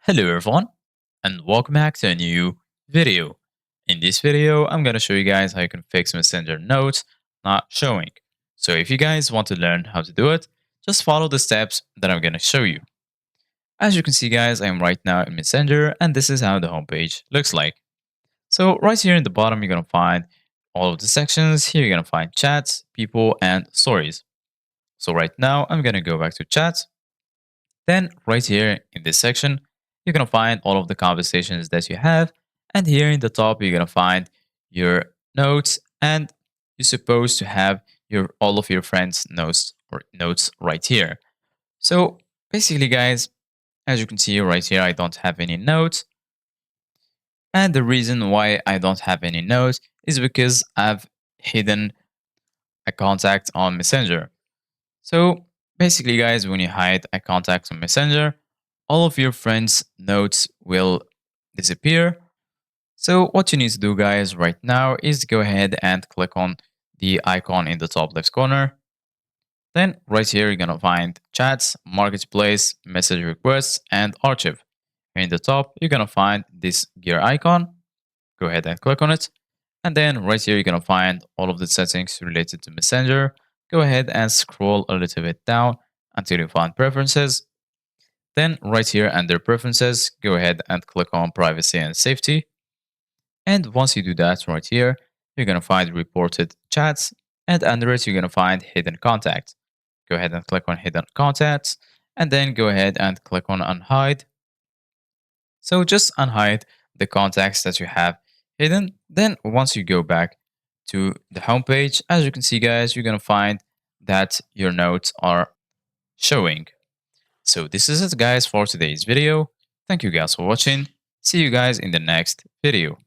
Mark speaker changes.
Speaker 1: Hello everyone and welcome back to a new video. In this video, I'm going to show you guys how you can fix Messenger notes not showing. So if you guys want to learn how to do it, just follow the steps that I'm going to show you. As you can see guys, I am right now in Messenger and this is how the homepage looks like. So right here in the bottom, you're going to find all of the sections. Here you're going to find chats, people, and stories. So right now, I'm going to go back to chats. Then right here in this section, you're going to find all of the conversations that you have. And here in the top, you're going to find your notes and you're supposed to have all of your friends' notes right here. So basically, guys, as you can see right here, I don't have any notes. And the reason why I don't have any notes is because I've hidden a contact on Messenger. So basically, guys, when you hide a contact on Messenger, all of your friends' notes will disappear. So what you need to do, guys, right now is go ahead and click on the icon in the top left corner. Then right here, you're going to find chats, marketplace, message requests, and archive. In the top, you're going to find this gear icon. Go ahead and click on it. And then right here, you're going to find all of the settings related to Messenger. Go ahead and scroll a little bit down until you find preferences. Then right here under preferences, go ahead and click on privacy and safety. And once you do that right here, you're going to find reported chats. And under it, you're going to find hidden contacts. Go ahead and click on hidden contacts. And then go ahead and click on unhide. So just unhide the contacts that you have hidden. Then once you go back to the homepage, as you can see, guys, you're going to find that your notes are showing. So this is it, guys, for today's video. Thank you guys for watching. See you guys in the next video.